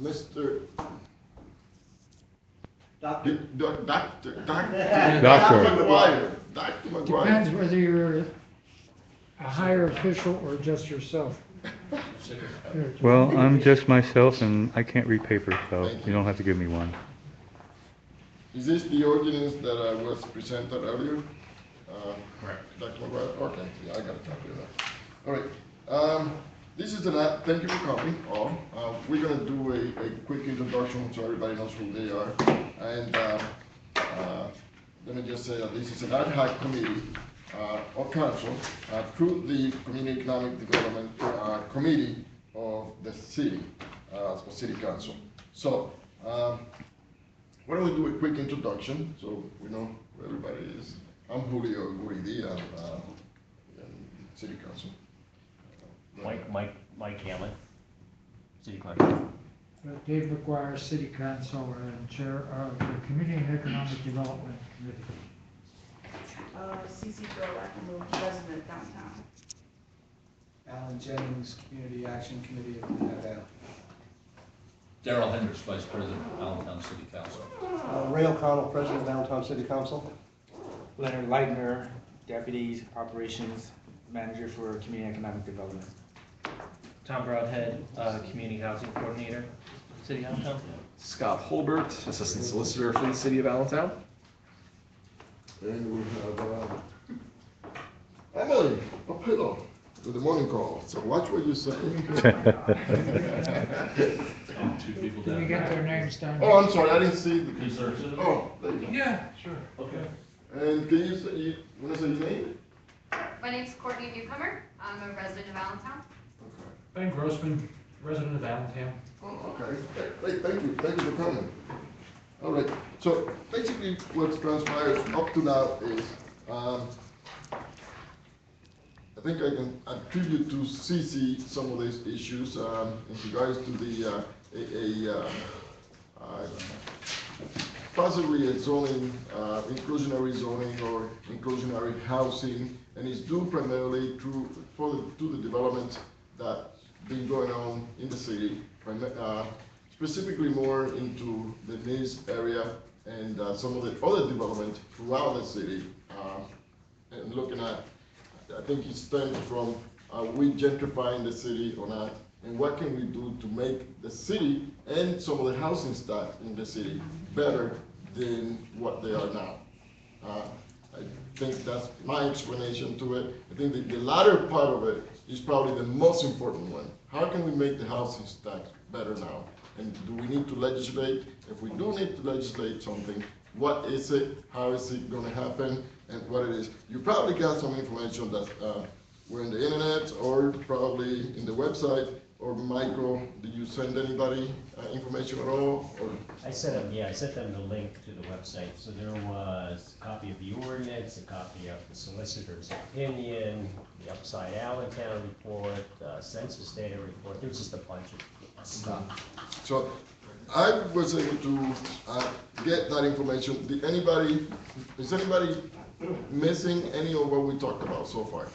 Mr. Doctor. Doctor Doctor. McGuire. Dr. McGuire. Depends whether you're a higher official or just yourself. Well, I'm just myself and I can't read paper, so you don't have to give me one. Is this the ordinance that was presented earlier? Correct. Dr. McGuire? Okay, yeah, I got a copy of that. All right. This is thank you for coming all. We're gonna do a quick introduction so everybody knows who they are. And let me just say that this is an ad hoc committee of council through the Community Economic Development Committee of the city, for city council. So, why don't we do a quick introduction so we know who everybody is. I'm Julio Guridia, city council. Mike Hamlin, city clerk. Dave McGuire, City Council and Chair of the Community and Economic Development Committee. CC Gerlach, resident downtown. Alan Jennings, Community Action Committee of Nevada. Darrell Hendricks, Vice President, Allentown City Council. Ray O'Connell, President of Downtown City Council. Leonard Leitner, Deputy Operations Manager for Community Economic Development. Tom Broadhead, Community Housing Coordinator, City Allentown. Scott Holbert, Assistant Solicitor for the City of Allentown. And we have Emily Papillo with the morning call. So watch what you say. Two people Can we down. get their names down? Oh, I'm sorry, I didn't see the. Yes, sir. Oh, there you go. Yeah, sure. Okay. And can you say, you want to say your name? My name's Courtney Newcomer. I'm a resident of Allentown. Okay. Ben Grossman, resident of Allentown. Oh, okay. Great, thank you. Thank you for coming. All right. So basically what's transpired up to now is, I think I can attribute to CC some of these issues in regards to the possibly a zoning, inclusionary zoning or inclusionary housing, and it's due primarily to the developments that's been going on in the city, specifically more into the Nice area and some of the other development throughout the city. And looking at, I think it stems from we gentrifying the city or not, and what can we do to make the city and some of the housing stock in the city better than what they are now. I think that's my explanation to it. I think the latter part of it is probably the most important one. How can we make the housing stock better now? And do we need to legislate? If we do need to legislate something, what is it? How is it going to happen? And what it is? You probably got some information that were in the internet or probably in the website. Or Michael, did you send anybody information at all? Or? I sent them the link to the website. So there was a copy of the ordinance, a copy of the solicitor's opinion, the Upside Allentown report, the census data report. There was just a bunch of stuff. So I was able to get that information. Is anybody missing any of what we talked about so far?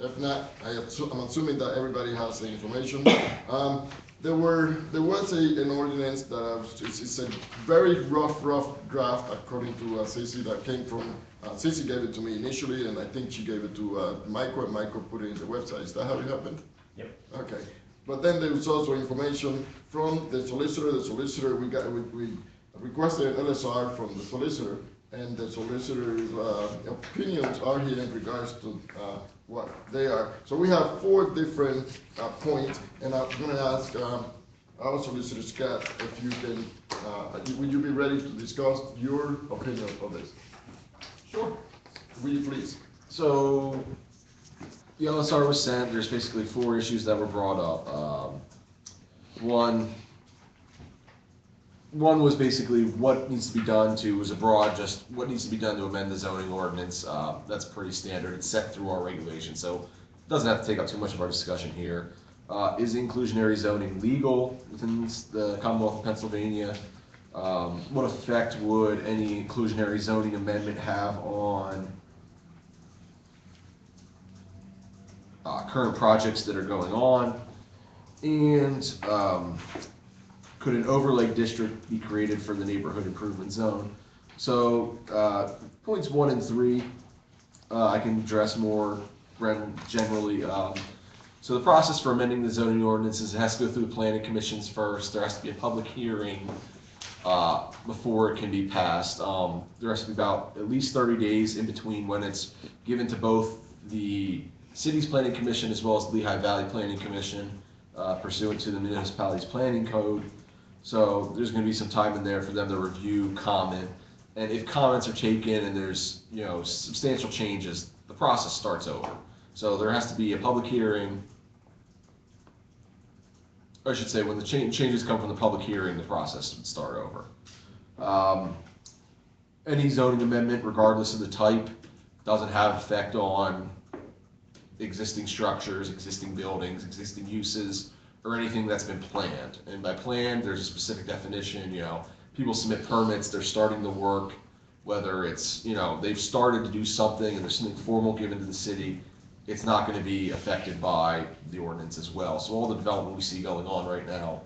If not, I'm assuming that everybody has the information. There was an ordinance that it's a very rough draft according to Cece that came from, Cece gave it to me initially and I think she gave it to Michael and Michael put it in the website. Is that how it happened? Yep. Okay. But then there was also information from the solicitor. We requested an LSR from the solicitor and the solicitor's opinions are here in regards to what they are. So we have 4 different points, and I'm going to ask our solicitor, Scott, if you can, would you be ready to discuss your opinion of this? Sure. Will you please? So, the LSR was sent. There's basically 4 issues that were brought up. One was basically what needs to be done was abroad, just what needs to be done to amend the zoning ordinance. That's pretty standard. It's set through our regulations, so it doesn't have to take up too much of our discussion here. Is inclusionary zoning legal within the Commonwealth of Pennsylvania? What effect would any inclusionary zoning amendment have on current projects that are going on? And could an overlay district be created for the neighborhood improvement zone? So points 1 and 3, I can address more generally. So the process for amending the zoning ordinances, it has to go through the planning commissions first. There has to be a public hearing before it can be passed. There has to be about at least 30 days in between when it's given to both the city's planning commission as well as the Lehigh Valley Planning Commission pursuant to the municipality's planning code. So there's going to be some time in there for them to review, comment, and if comments are taken and there's substantial changes, the process starts over. So there has to be a public hearing. I should say, when the changes come from the public hearing, the process would start over. Any zoning amendment, regardless of the type, doesn't have effect on existing structures, existing buildings, existing uses, or anything that's been planned. And by planned, there's a specific definition. People submit permits, they're starting the work, whether it's, they've started to do something and there's something formal given to the city, it's not going to be affected by the ordinance as well. So all the development we see going on right now,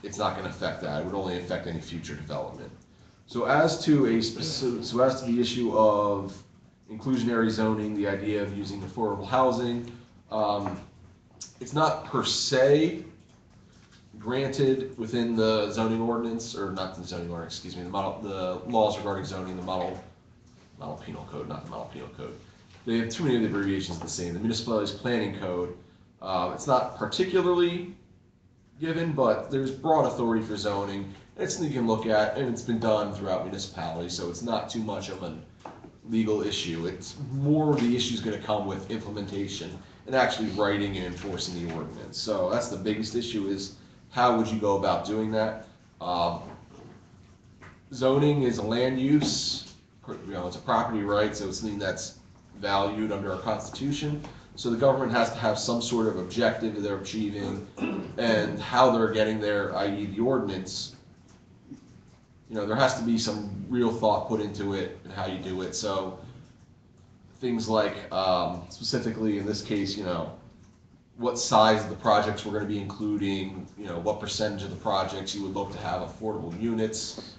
it's not going to affect that. It would only affect any future development. So as to the issue of inclusionary zoning, the idea of using affordable housing, it's not per se granted within the zoning ordinance, or not the zoning ordinance, excuse me, the laws regarding zoning, the model penal code, not the model penal code. They have too many of the abbreviations the same. The municipality's planning code, it's not particularly given, but there's broad authority for zoning. It's something you can look at, and it's been done throughout municipalities, so it's not too much of a legal issue. It's more the issue is going to come with implementation and actually writing and enforcing the ordinance. So that's the biggest issue, is how would you go about doing that? Zoning is a land use, it's a property right, so it's something that's valued under our Constitution. So the government has to have some sort of objective that they're achieving, and how they're getting there, i.e. the ordinance. There has to be some real thought put into it and how you do it. So things like, specifically in this case, what size of the projects we're going to be including, what percentage of the projects you would look to have affordable units,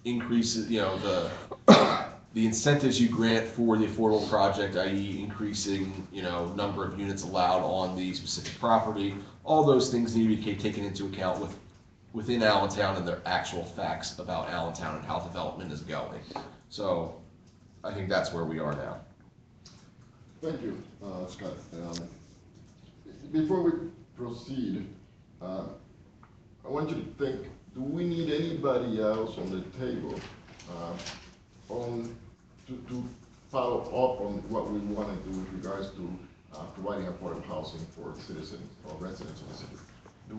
increases, the incentives you grant for the affordable project, i.e. increasing, number of units allowed on the specific property. All those things need to be taken into account within Allentown and their actual facts about Allentown and how development is going. So I think that's where we are now. Thank you, Scott. Before we proceed, I want you to think, do we need anybody else on the table to follow up on what we want to do with regards to providing affordable housing for citizens or residents of the city?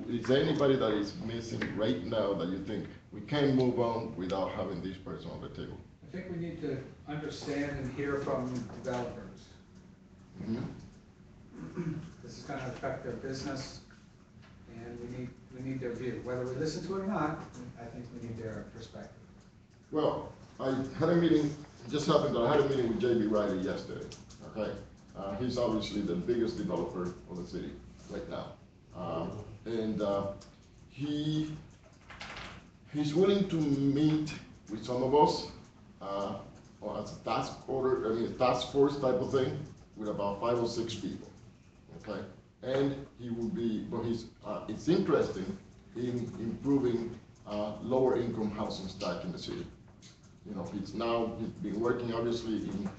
Is there anybody that is missing right now that you think we can move on without having this person on the table? I think we need to understand and hear from developers. Mm-hmm. This is going to affect their business, and we need their view. Whether we listen to it or not, I think we need their perspective. Well, I had a meeting, it just happened that I had a meeting with J.B. Riley yesterday, okay? He's obviously the biggest developer of the city right now. And he's willing to meet with some of us as a task force type of thing, with about 5 or 6 people, okay? And he will be, but it's interesting in improving lower income housing stock in the city. He's been working obviously in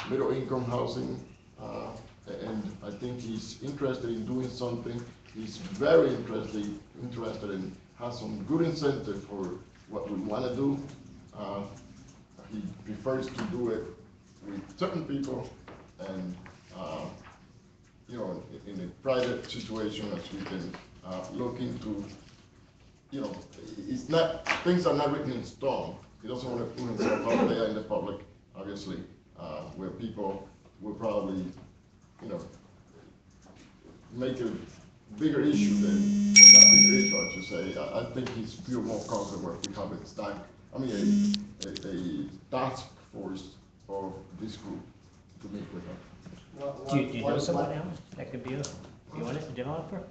middle income housing, and I think he's interested in doing something. He's very interested and has some good incentive for what we want to do. He prefers to do it with certain people, and in a private situation, as we can look into. It's not, things are not written in stone. He doesn't want to put himself out there in the public, obviously, where people will probably, make a bigger issue than, or not bigger issue, I should say. I think he's feel more comfortable if we have a task force of this group to meet with him. Do you know someone, Alan, that could be a developer?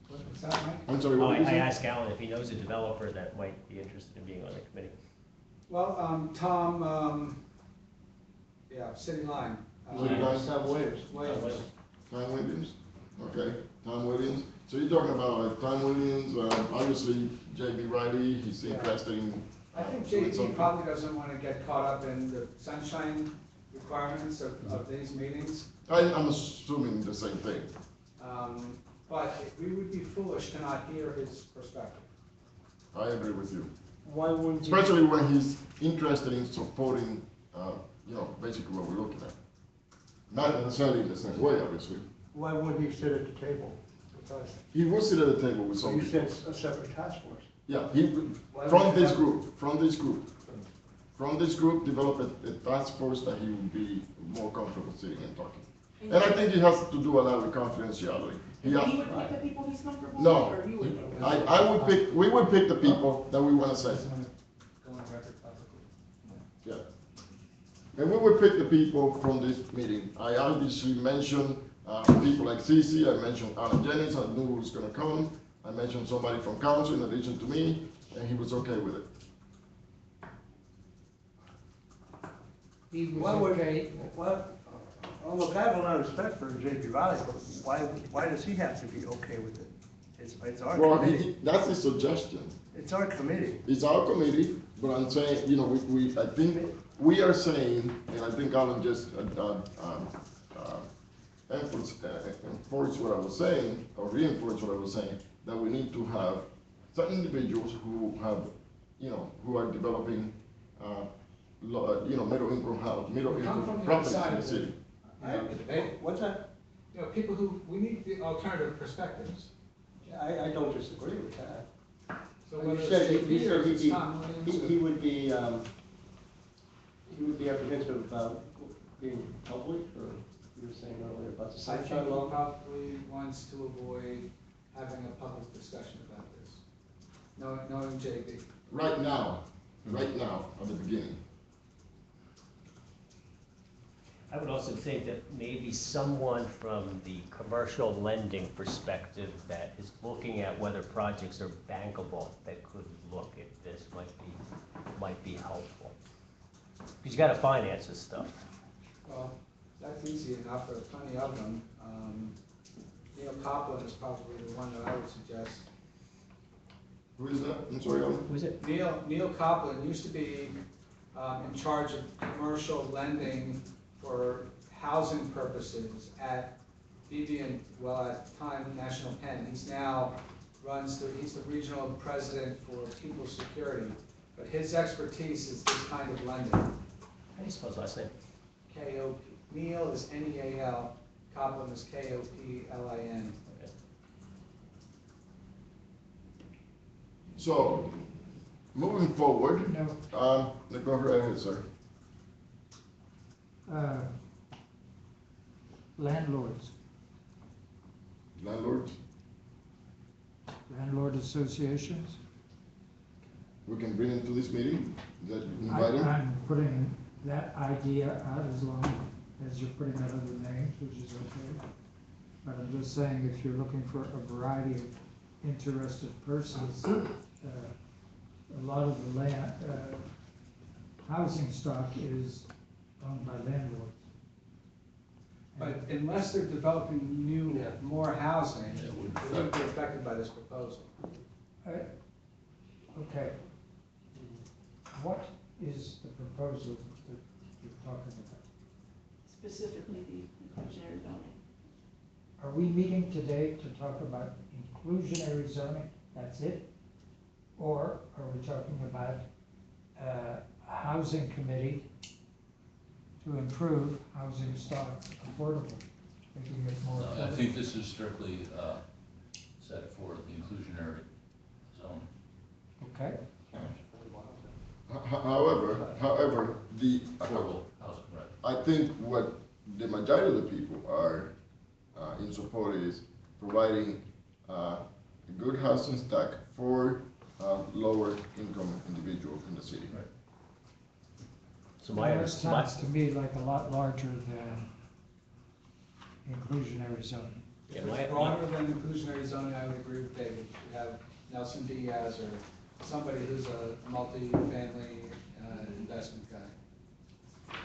What's that, Mike? I'm sorry, Oh, what did you I say? asked Alan if he knows a developer that might be interested in being on the committee. Well, Tom, yeah, City Line. City Line. Sam Williams. Williams. Tom Williams? Okay, Tom Williams. So you're talking about like Tom Williams, obviously J.B. Riley, he's Yeah. interested in. I think doing JT something. probably doesn't want to get caught up in the sunshine requirements of these meetings. I'm assuming the same thing. But we would be foolish to not hear his perspective. I agree with you. Why wouldn't you, Especially when he's interested in supporting, basically what we're looking at. Not necessarily in the same way, obviously. why wouldn't he sit at the table with us? He will sit at the table with So some you people. said a separate task force. Yeah, Why from would you this have- group, develop a task force that he would be more comfortable sitting and talking. And I think it has to do a lot with confidentiality. And he would pick the people he's comfortable with, No, or you would? we would pick the people that we wanna say, Go on record publicly. yeah. And we would pick the people from this meeting. I obviously mentioned, people like Cece, I mentioned Alan Jennings, I knew he was gonna come. I mentioned somebody from council in addition to me, and he was okay with it. He Why was would, okay. well, look, I have a lot of respect for J.B. Riley, but why does he have to be okay with it? It's our Well, committee. that's a suggestion. It's our committee. It's our committee, but I'm saying, I think, we are saying, and I think Alan just, enforced what I was saying, or reinforced what I was saying, that we need to have certain individuals who have, who are developing, middle income from the properties outside in the of city. What's that? People who, we need the alternative perspectives. I don't disagree with that. So You whether it's said JP he or said it's he'd Tom Williams be, or- he would be apprehensive about being public, or you were saying earlier about the I sunshine think he law? probably wants to avoid having a public discussion about this, knowing JB. Right now, at the beginning. I would also think that maybe someone from the commercial lending perspective that is looking at whether projects are bankable, that could look at this might be helpful. Because you gotta finance this stuff. Well, that's easy enough, there are plenty of them. Neil Copeland is probably the one that I would suggest. Who is that? I'm sorry, Alan? Who's it? Neil Copeland used to be in charge of commercial lending for housing purposes at BB&, well, at the time, National Pen. He's now he's the regional president for People's Security. But his expertise is this kind of lending. How do you spell his last name? K-O-P. Neil is N-E-A-L, Copeland is K-O-P-L-I-N. Okay. So, moving forward, No, go right ahead, sir. landlords, Landlords, landlord associations. we can bring into this meeting, that you I- invite him? I'm putting that idea out as long as you're putting out other names, which is okay. But I'm just saying, if you're looking for a variety of interested persons, a lot of the land, housing stock is owned by landlords. But unless they're developing new, more housing, they wouldn't be affected by this proposal. Okay. What is the proposal that you're talking about? Specifically the inclusionary zoning. Are we meeting today to talk about inclusionary zoning, that's it? Or are we talking about a housing committee to improve housing stock affordable, making it more I affordable? think this is strictly set for the inclusionary zone. Okay, However, Affordable housing, right. I think what the majority of the people are in support is providing a good housing stock for lower income individuals in the city. Right. So my, that sounds to me like a lot larger than inclusionary zoning. If it's broader than inclusionary zoning, I would agree with David. You have Nelson Diaz or somebody who's a multi-family investment guy.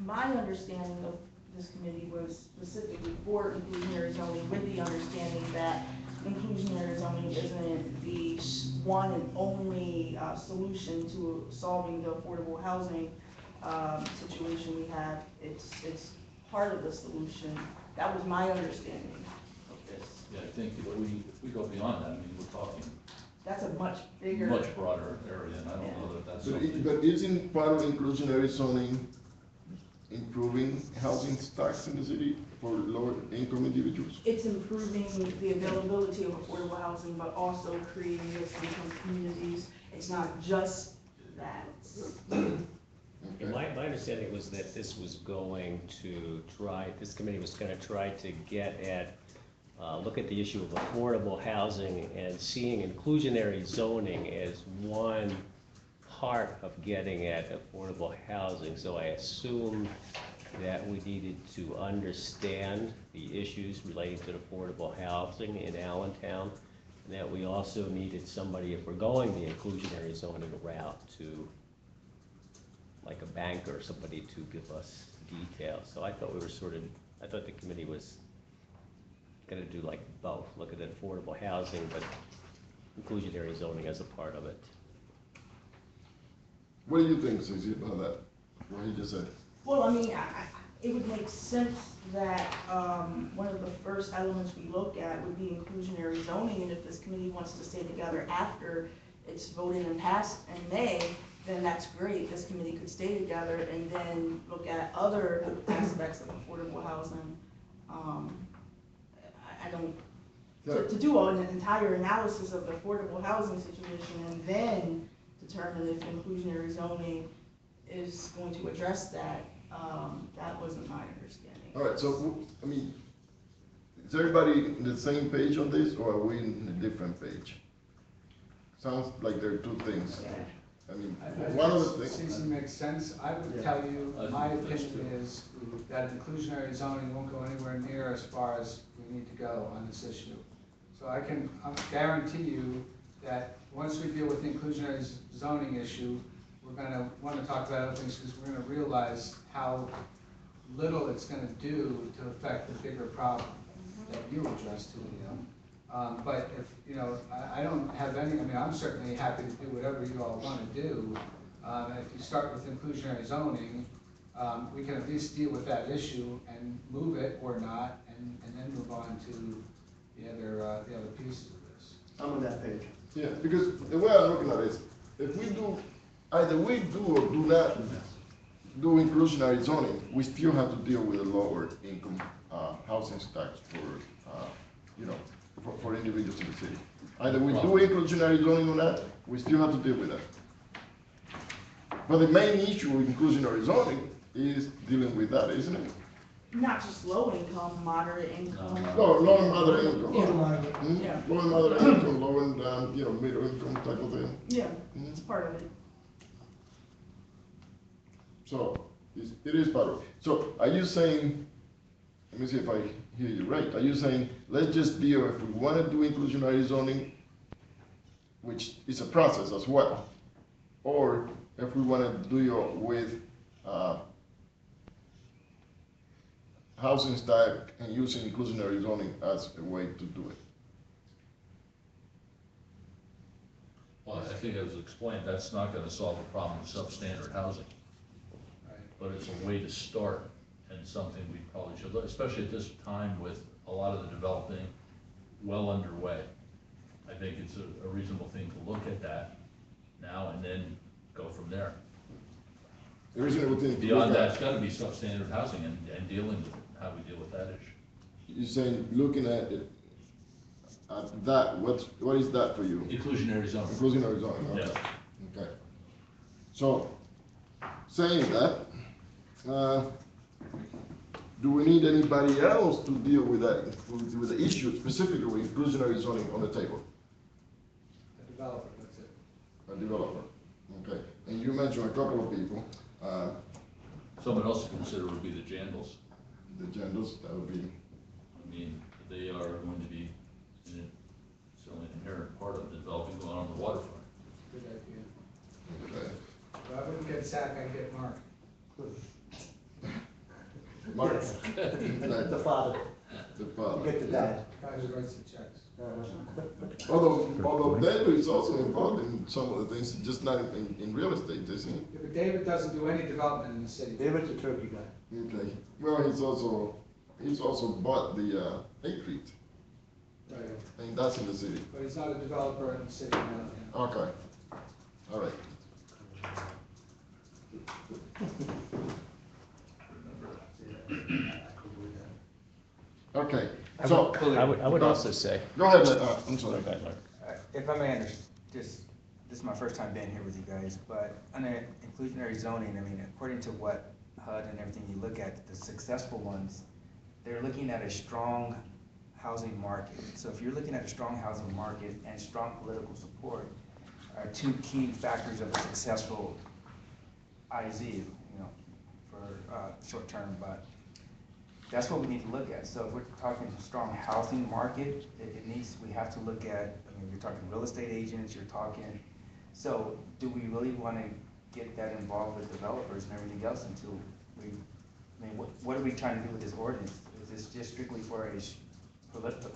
My understanding of this committee was specifically for inclusionary zoning, with the understanding that inclusionary zoning isn't the one and only solution to solving the affordable housing situation we have. It's part of the solution. That was my understanding of this. Yeah, I think if we go beyond that, I mean, we're talking That's a much bigger. much broader area, and I don't know that that's But, something. but isn't part of inclusionary zoning improving housing stocks in the city for lower income individuals? It's improving the availability of affordable housing, but also creating those income communities. It's not just that. And my understanding was that this was going to this committee was gonna try to get at, look at the issue of affordable housing and seeing inclusionary zoning as one part of getting at affordable housing. So I assumed that we needed to understand the issues relating to affordable housing in Allentown, and that we also needed somebody, if we're going the inclusionary zoning route, to, like a banker or somebody to give us details. So I thought I thought the committee was gonna do like both, look at affordable housing, but inclusionary zoning as a part of it. What do you think, Susie, about that, what he just said? Well, I mean, it would make sense that one of the first elements we look at would be inclusionary zoning, and if this committee wants to stay together after it's voted and passed in May, then that's great. This committee could stay together and then look at other aspects of affordable housing. I don't, to do an entire analysis of the affordable housing situation and then determine if inclusionary zoning is going to address that, that wasn't my understanding. All right, so, I mean, is everybody in the same page on this, or are we in a different page? Sounds like there are two things. I mean, one of the things. Seems to make sense. I would tell you, my opinion is that inclusionary zoning won't go anywhere near as far as we need to go on this issue. So I can guarantee you that once we deal with the inclusionary zoning issue, we're gonna wanna talk about other things, because we're gonna realize how little it's gonna do to affect the bigger problem that you addressed, Julio. But if, you know, I don't have any, I mean, I'm certainly happy to do whatever you all wanna do. If you start with inclusionary zoning, we can at least deal with that issue and move it or not, and then move on to the other pieces of this. I'm on that page. Yeah, because the way I'm looking at it is, if we do, either we do or do not do inclusionary zoning, we still have to deal with a lower income housing stocks for, you know, for individuals in the city. Either we do inclusionary zoning or not, we still have to deal with that. But the main issue with inclusionary zoning is dealing with that, isn't it? Not just low income, moderate income. No, low and moderate income. Yeah. Low and moderate income, low and, you know, middle income type of thing. Yeah, it's part of it. So, it is part of it. So, are you saying, let me see if I hear you right, are you saying, let's just deal, if we wanna do inclusionary zoning, which is a process as well, or if we wanna deal with, housing stock and using inclusionary zoning as a way to do it? Well, I think as explained, that's not gonna solve the problem of substandard housing. Right. But it's a way to start, and something we probably should, especially at this time with a lot of the developing well underway. I think it's a reasonable thing to look at that now and then go from there. The reasonable thing to Beyond look that, at, it's gotta be substandard housing and dealing with how we deal with that issue. you're saying, looking at it, at that, what is that for you? Inclusionary zoning. Inclusionary zoning, okay. Yes. Okay. So, saying that, do we need anybody else to deal with that, with the issue specifically with inclusionary zoning on the table? A developer, that's it. A developer, okay. And you mentioned a couple of people. Someone else to consider would be the Jandals. the genders, that would be, I mean, they are going to be, certainly an inherent part of developing going on the waterfront. Good idea. okay. If I wouldn't get Zach, I'd get Mark. Mark, The father, the father. get the dad. Guy who writes the checks. Although David is also involved in some of the things, just not in real estate, isn't he? Yeah, but David doesn't do any development in the city. David's a turkey guy. Okay, well, he's also bought the, 8th Street, Right. and that's in the city. But he's not a developer in the city, no. Okay, all right. Okay, so, I would also say, go ahead, I'm sorry. If I may this is my first time being here with you guys, but under inclusionary zoning, I mean, according to what HUD and everything you look at, the successful ones, they're looking at a strong housing market. So if you're looking at a strong housing market and strong political support are two key factors of a successful IZ, you know, for short term, but that's what we need to look at. So if we're talking strong housing market, we have to look at, I mean, you're talking real estate agents, you're talking, so do we really want to get that involved with developers and everything else until I mean, what are we trying to do with this ordinance? Is this just strictly for a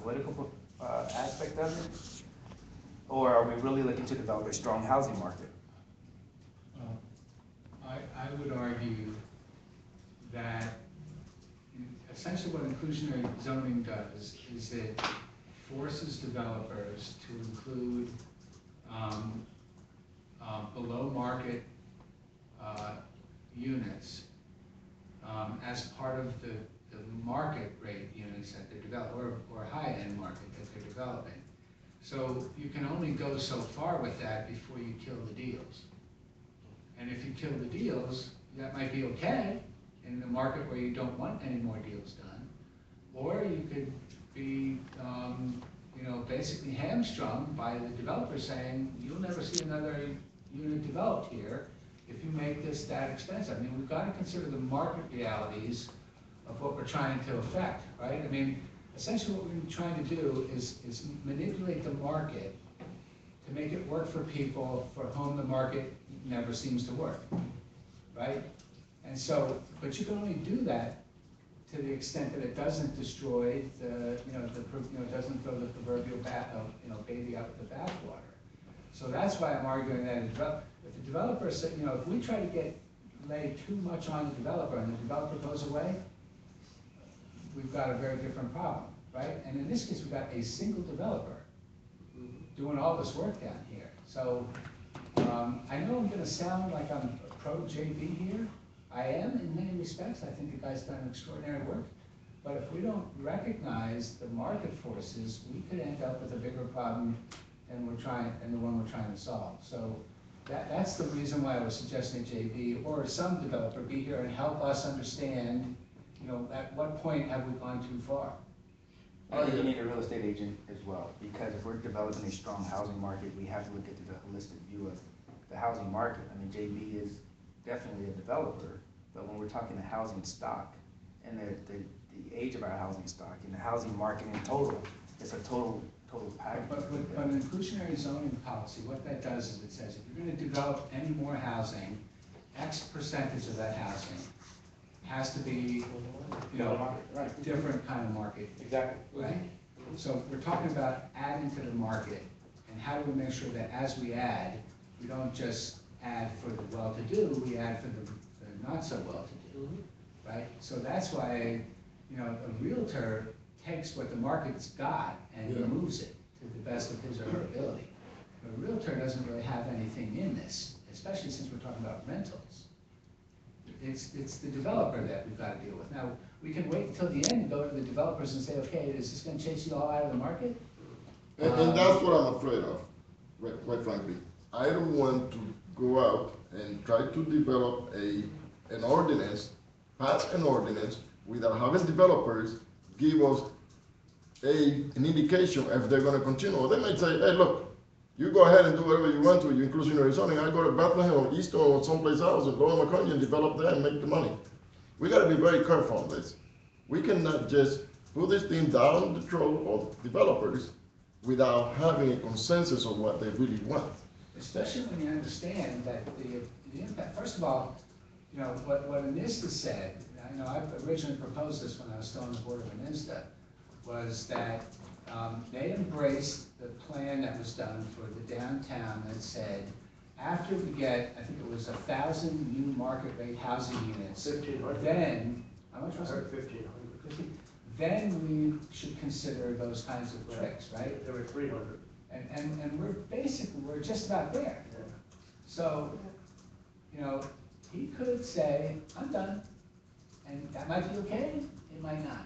political aspect of it? Or are we really looking to develop a strong housing market? I would argue that essentially what inclusionary zoning does is it forces developers to include below market units as part of the market rate units that they develop, or high-end market that they're developing. So you can only go so far with that before you kill the deals. And if you kill the deals, that might be okay in the market where you don't want any more deals done. Or you could be, basically hamstrung by the developer saying, you'll never see another unit developed here if you make this that expensive. I mean, we've got to consider the market realities of what we're trying to affect, right? I mean, essentially what we're trying to do is manipulate the market to make it work for people for whom the market never seems to work, right? And so, but you can only do that to the extent that it doesn't destroy doesn't throw the proverbial baby out with the bathwater. So that's why I'm arguing that if the developer said, if we try to lay too much on the developer and the developer goes away, we've got a very different problem, right? And in this case, we've got a single developer doing all this work down here. So I know I'm gonna sound like I'm pro JB here. I am in many respects. I think the guy's done extraordinary work. But if we don't recognize the market forces, we could end up with a bigger problem than the one we're trying to solve. So that's the reason why I was suggesting JB or some developer be here and help us understand, at what point have we gone too far? I think you need a real estate agent as well, because if we're developing a strong housing market, we have to look at the holistic view of the housing market. I mean, JB is definitely a developer, but when we're talking the housing stock and the age of our housing stock and the housing market in total, it's a total package. But an inclusionary zoning policy, what that does is it says if you're going to develop any more housing, X percentage of that housing has to be, a different kind of market. Exactly. Right? So we're talking about adding to the market, and how do we make sure that as we add, we don't just add for the well-to-do, we add for the not so well-to-do, right? So that's why, a realtor takes what the market's got and he moves it to the best of his or her ability. But a realtor doesn't really have anything in this, especially since we're talking about rentals. It's the developer that we've got to deal with. Now, we can wait until the end and go to the developers and say, okay, is this going to chase you all out of the market? And that's what I'm afraid of, quite frankly. I don't want to go out and try to develop an ordinance, pass an ordinance, without having developers give us an indication if they're going to continue. Or they might say, hey, look, you go ahead and do whatever you want to, you inclusionary zoning. I go to Bethlehem or Easton or someplace else and go to McConaughey and develop there and make the money. We got to be very careful on this. We cannot just put this thing down the throat of developers without having a consensus of what they really want. Especially when you understand that the impact, first of all, you know, what Anista said, I know I originally proposed this when I was still on the board of Anista, was that they embraced the plan that was done for the downtown that said, after we get, I think it was 1,000 new market rate housing units, 1,500. then, how much was it? 1,500. Then we should consider those kinds of tricks, right? There were 300. And we're just about there. So, you know, he could say, I'm done, and that might be okay, it might not.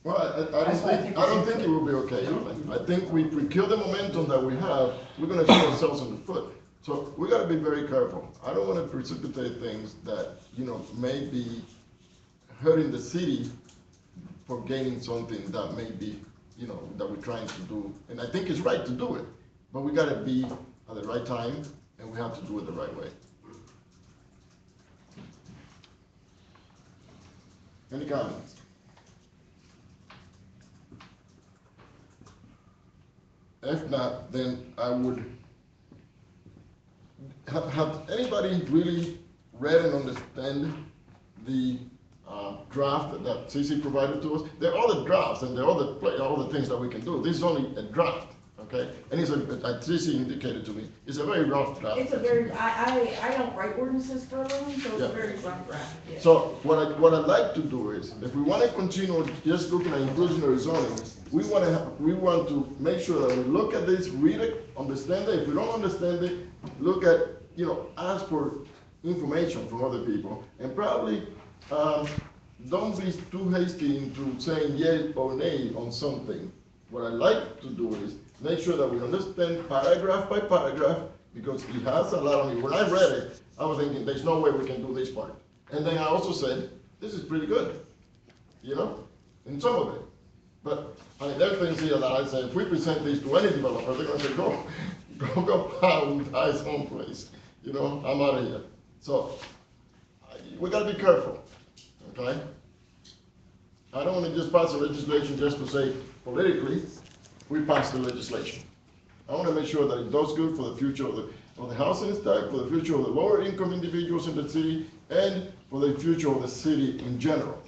Well, I don't think it will be okay. I think if we kill the momentum that we have, we're gonna shoot ourselves in the foot. So we gotta be very careful. I don't wanna precipitate things that, you know, may be hurting the city for gaining something that may be, you know, that we're trying to do. And I think it's right to do it, but we gotta be at the right time, and we have to do it the right way. Any comments? If not, then I would, have anybody really read and understand the draft that CC provided to us? There are other drafts and there are other things that we can do. This is only a draft, okay? And it's CC indicated to me, it's a very rough draft. It's a very, I don't write ordinances for a living, so it's Yeah. a very rough draft, yeah. So what I'd like to do is, if we want to continue just looking at inclusionary zoning, we want to make sure that we look at this, read it, understand it. If we don't understand it, look at, you know, ask for information from other people, and probably don't be too hasty into saying yes or nay on something. What I like to do is make sure that we understand paragraph by paragraph, because it has a lot of me. When I read it, I was thinking, there's no way we can do this part. And then I also said, this is pretty good, you know, in some of it. But I mean, there are things here that I say, if we present these to any developer, they're gonna say, go pound, die someplace, you know, I'm out of here. So, we gotta be careful, okay? I don't wanna just pass a legislation just to say, politically, we passed the legislation. I wanna make sure that it does good for the future of the housing stock, for the future of the lower income individuals in the city, and for the future of the city in general.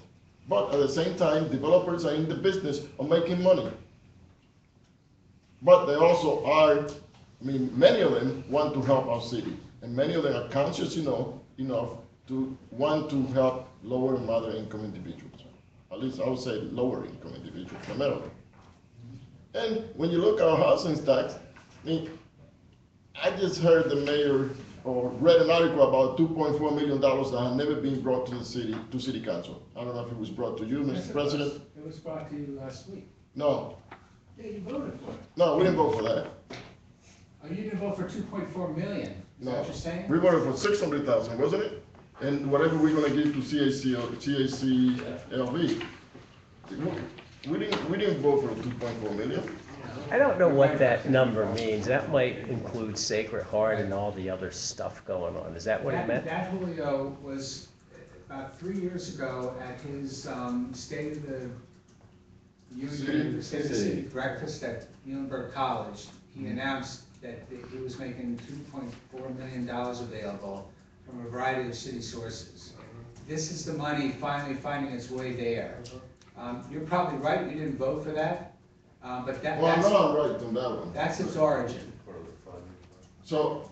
But at the same time, developers are in the business of making money. But they also are, I mean, many of them want to help our city, and many of them are conscious enough to want to help lower and moderate income individuals. At least I would say lower income individuals primarily. And when you look at our housing stocks, I mean, I just heard the mayor or read an article about $2.4 million that had never been brought to the city, to city council. I don't know if it was brought to you, Mr. President. It was brought to you last week. No, Yeah, you voted for it. no, we didn't vote for that. Oh, you didn't vote for 2.4 million, is that No, what you're saying? we voted for 600,000, wasn't it? And whatever we're gonna give to CACLV. We didn't vote for 2.4 million. I don't know what that number means. That might include Sacred Heart and all the other stuff going on. Is that what it meant? That Julio was about 3 years ago at his State of the Union, State of the City breakfast at Muhlenberg College. He announced that he was making $2.4 million available from a variety of city sources. This is the money finally finding its way there. You're probably right, you didn't vote for that, but Well, I know I'm right on that one. that's its origin. So,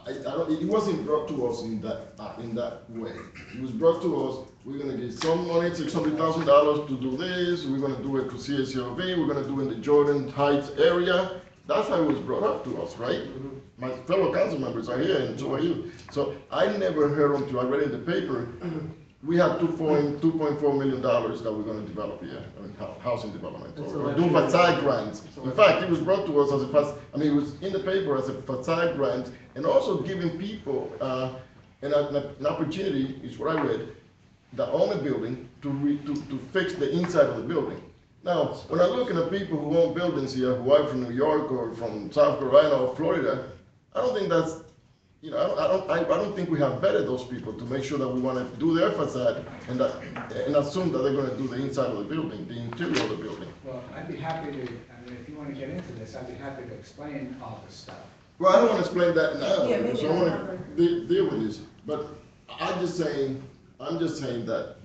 it wasn't brought to us in that way. It was brought to us, we're gonna give some money, $600,000 to do this, we're gonna do it to CACLV, we're gonna do it in the Jordan Heights area. That's how it was brought up to us, right? My fellow council members are here, and so are you. So I never heard until I read in the paper, we have $2.4 million that we're gonna develop here, I mean, housing development, or do facade grants. In fact, it was brought to us as it was in the paper as a facade grant, and also giving people, an opportunity, is what I read, that own a building to fix the inside of the building. Now, when I'm looking at people who own buildings here, who are from New York or from South Carolina or Florida, I don't think that's you know, I don't think we have vetted those people to make sure that we wanna do their facade and assume that they're gonna do the inside of the building, the interior of the building. Well, I'd be happy to, I mean, if you wanna get into this, I'd be happy to explain all this stuff. Well, I don't wanna explain that now, Yeah, because maybe I wanna another- deal with this, but I'm just saying that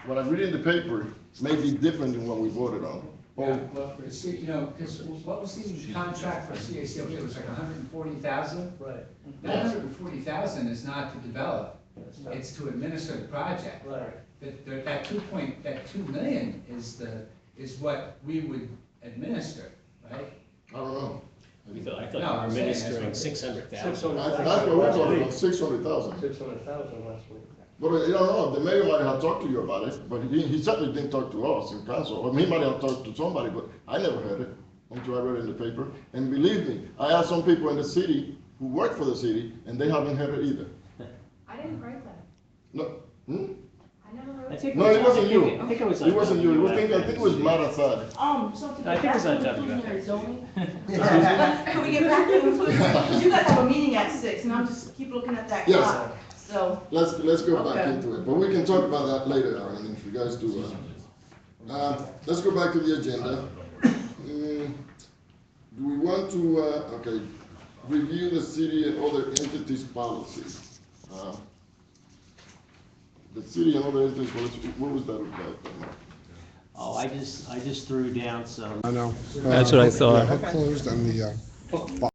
what I read in the paper may be different than what we voted on. Yeah, well, but see, you know, because what was the contract for CACLG? It was like 140,000? Right. That 140,000 is not to develop, it's to administer the project. Right. That 2 million is what we would administer, right? I don't know. I thought No, you I'm were saying ministering that's what- 600,000. That's what we're talking about, 600,000. 600,000 last week. But you don't know, the mayor might have talked to you about it, but he certainly didn't talk to us in council, or he might have talked to somebody, but I never heard it until I read it in the paper. And believe me, I asked some people in the city who work for the city, and they haven't heard it either. I didn't write that. No, I never wrote I it. think No, it wasn't you. I think it was. It wasn't you, I think it was Matt Assad. So to I get think back it's to on W. inclusionary zoning, can we get back to inclusionary, because you guys have a meeting at 6, and I'm just keep looking at that Yes. clock, so. Let's go back Okay. into it, but we can talk about that later, Aaron, if you guys do. Let's go back to the agenda. Do we want to, okay, review the city and other entities policy? The city and other entities, what was that about? Oh, I just threw down some. I know. That's what I thought. Yeah, how closed on the